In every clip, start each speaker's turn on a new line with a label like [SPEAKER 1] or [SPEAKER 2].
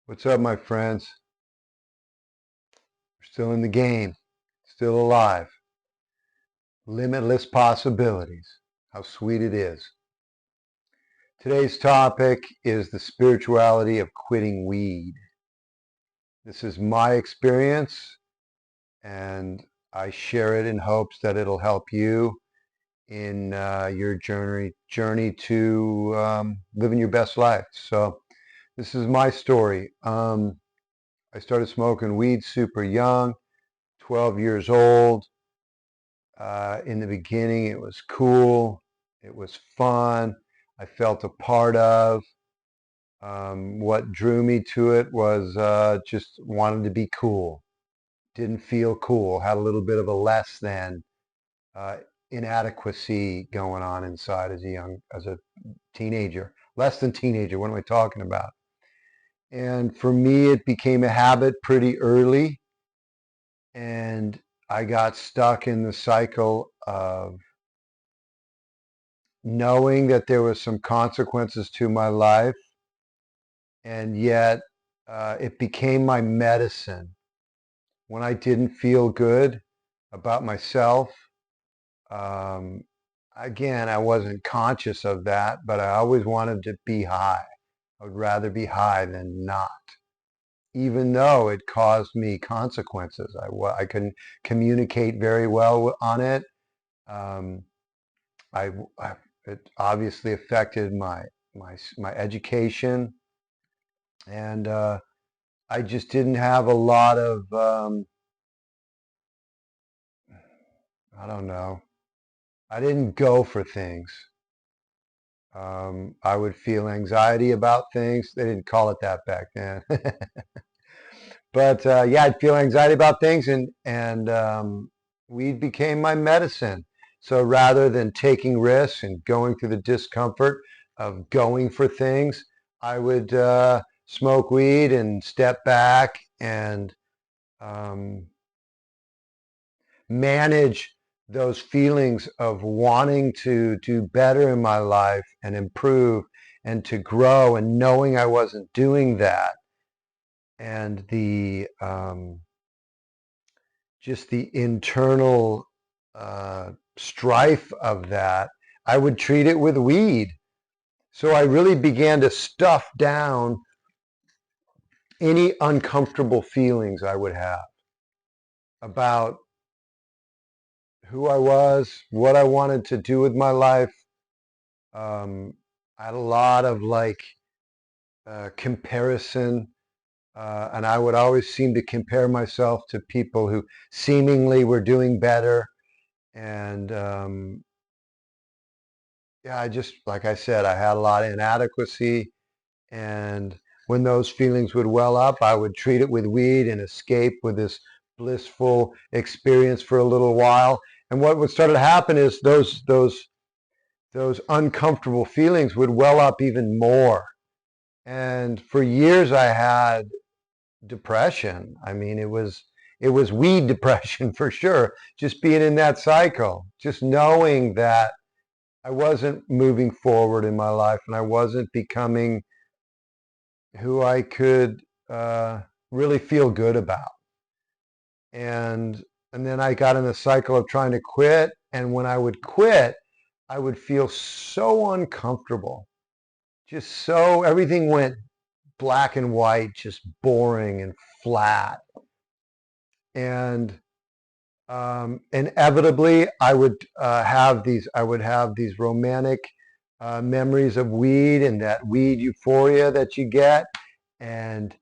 [SPEAKER 1] What's up, my friends? We're still in the game, still alive. Limitless possibilities. How sweet it is. Today's topic is the spirituality of quitting weed. This is my experience, and I share it in hopes that it'll help you in your journey to living your best life. So this is my story. I started smoking weed super young, 12 years old. In the beginning, it was cool. It was fun. I felt a part of. What drew me to it was just wanted to be cool. Didn't feel cool. Had a little bit of a less than uh, inadequacy going on inside as a teenager. Less than teenager. What am I talking about? And for me, it became a habit pretty early, and I got stuck in the cycle of knowing that there was some consequences to my life, and yet it became my medicine. When I didn't feel good about myself, um, again, I wasn't conscious of that, but I always wanted to be high. I would rather be high than not, even though it caused me consequences. I couldn't communicate very well on it. Um, I, I it obviously affected my education, and I just didn't have a lot of I don't know. I didn't go for things. I would feel anxiety about things. They didn't call it that back then, but yeah, I'd feel anxiety about things, and weed became my medicine. So rather than taking risks and going through the discomfort of going for things, I would smoke weed and step back and um, manage those feelings of wanting to do better in my life and improve and to grow, and knowing I wasn't doing that, and the just the internal strife of that, I would treat it with weed. So I really began to stuff down any uncomfortable feelings I would have about who I was, what I wanted to do with my life. I had a lot of comparison, and I would always seem to compare myself to people who seemingly were doing better. And yeah, like I said, I had a lot of inadequacy. And when those feelings would well up, I would treat it with weed and escape with this blissful experience for a little while. And what would start to happen is those uncomfortable feelings would well up even more. And for years I had depression. I mean, it was weed depression for sure. Just being in that cycle, just knowing that I wasn't moving forward in my life and I wasn't becoming who I could really feel good about. And and then I got in a cycle of trying to quit. And when I would quit, I would feel so uncomfortable. Just so everything went black and white, just boring and flat. And inevitably, I would have these romantic memories of weed and that weed euphoria that you get. And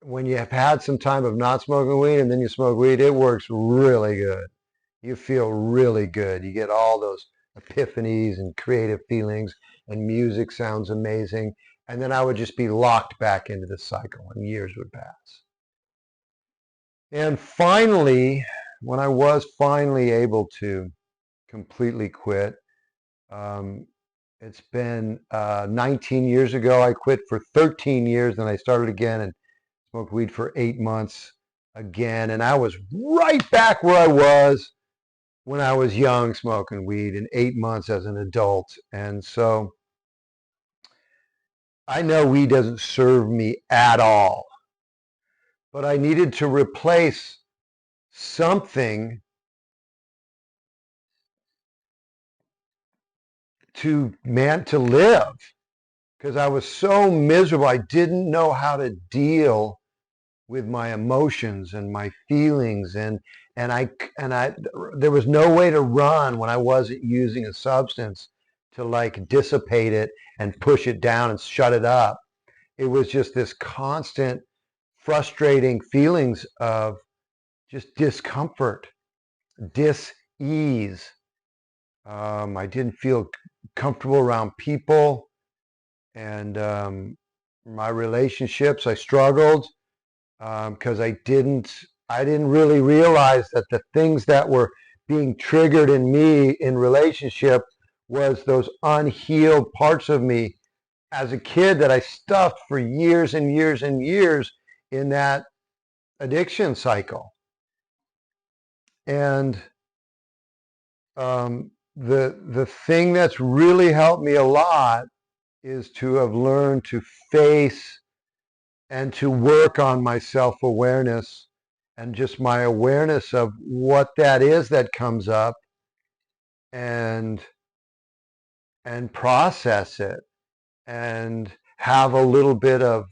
[SPEAKER 1] when you have had some time of not smoking weed and then you smoke weed, it works really good. You feel really good. You get all those epiphanies and creative feelings, and music sounds amazing. And then I would just be locked back into the cycle, and years would pass. And finally, when I was finally able to completely quit, um, it's been 19 years ago. I quit for 13 years, and I started again and smoked weed for 8 months again. And I was right back where I was when I was young smoking weed, in 8 months as an adult. And so I know weed doesn't serve me at all. but I needed to replace something to live, because I was so miserable. I didn't know how to deal with my emotions and my feelings, and I there was no way to run when I wasn't using a substance to like dissipate it and push it down and shut it up. It was just this constant frustrating feelings of just discomfort, dis-ease. I didn't feel comfortable around people, and my relationships, I struggled because I didn't really realize that the things that were being triggered in me in relationship was those unhealed parts of me as a kid that I stuffed for years and years and years in that addiction cycle. And the thing that's really helped me a lot is to have learned to face and to work on my self-awareness and just my awareness of what that is that comes up, and process it and have a little bit of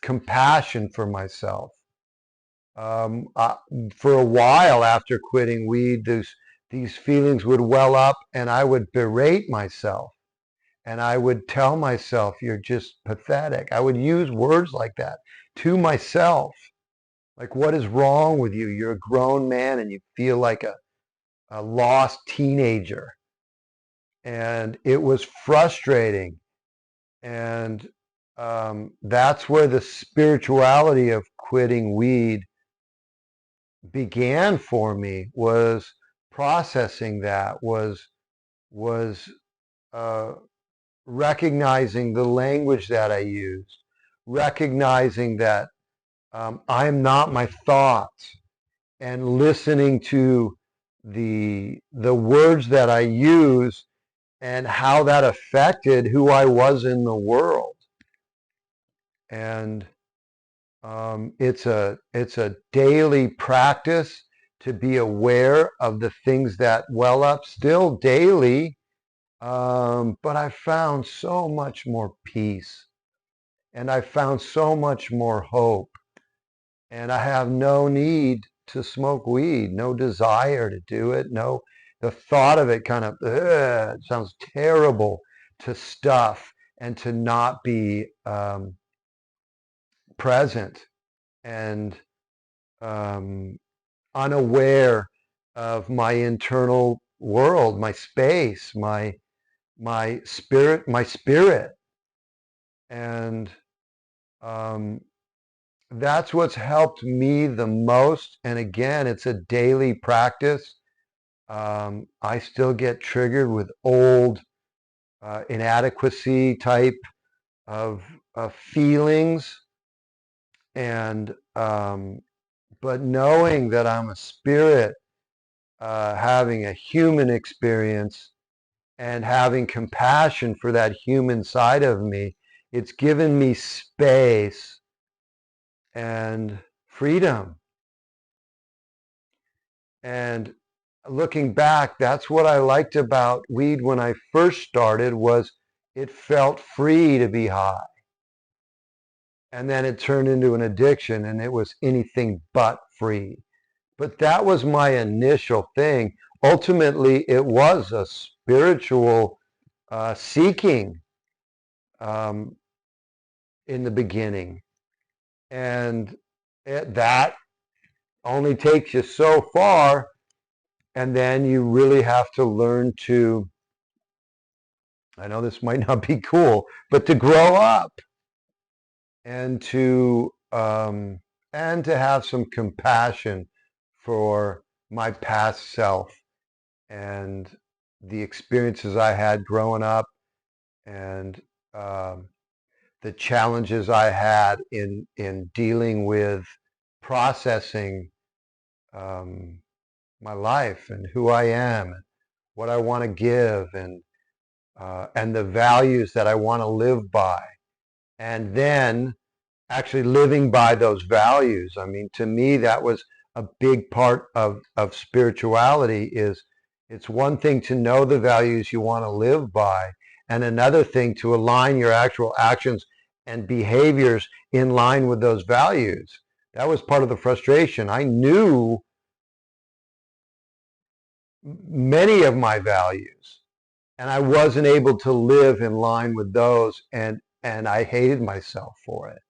[SPEAKER 1] compassion for myself. For a while after quitting weed, these feelings would well up, and I would berate myself. And I would tell myself, you're just pathetic. I would use words like that to myself. Like, what is wrong with you? You're a grown man and you feel like a lost teenager. And it was frustrating. And that's where the spirituality of quitting weed began for me, was processing that, was uh, recognizing the language that I used, recognizing that I'm not my thoughts, and listening to the words that I use and how that affected who I was in the world. And it's a daily practice to be aware of the things that well up still daily. But I found so much more peace, and I found so much more hope, and I have no need to smoke weed, no desire to do it. No, the thought of it kind of it sounds terrible to stuff and to not be present and unaware of my internal world, my space, my spirit, and that's what's helped me the most. And again, it's a daily practice. I still get triggered with old inadequacy type of feelings, and but knowing that I'm a spirit having a human experience and having compassion for that human side of me, it's given me space and freedom. And looking back, that's what I liked about weed when I first started, was it felt free to be high. And then it turned into an addiction, and it was anything but free. But that was my initial thing. Ultimately, it was a spiritual seeking in the beginning. And that only takes you so far, and then you really have to learn to, I know this might not be cool, but to grow up and to have some compassion for my past self and the experiences I had growing up, and the challenges I had in dealing with processing my life and who I am, and what I want to give, and the values that I want to live by. And then actually living by those values. I mean, to me, that was a big part of spirituality. Is it's one thing to know the values you want to live by, and another thing to align your actual actions and behaviors in line with those values. That was part of the frustration. I knew many of my values, and I wasn't able to live in line with those, and I hated myself for it.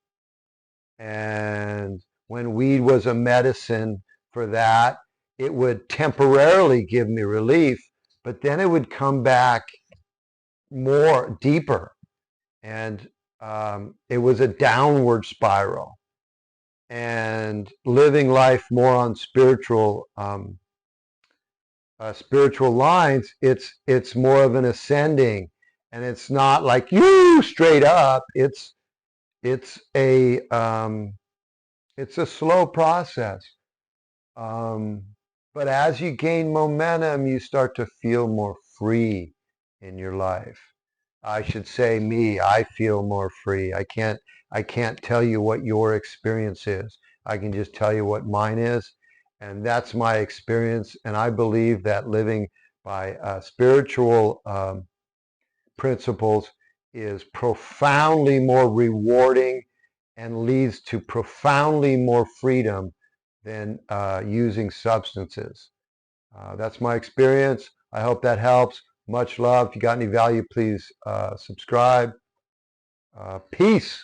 [SPEAKER 1] And when weed was a medicine for that, it would temporarily give me relief, but then it would come back more deeper. And it was a downward spiral. And living life more on spiritual lines, it's more of an ascending, and it's not like you straight up. It's a it's a slow process. But as you gain momentum, you start to feel more free in your life. I should say me, I feel more free. I can't tell you what your experience is. I can just tell you what mine is. And that's my experience. And I believe that living by spiritual principles is profoundly more rewarding and leads to profoundly more freedom than using substances. That's my experience. I hope that helps. Much love. If you got any value, please subscribe. Peace.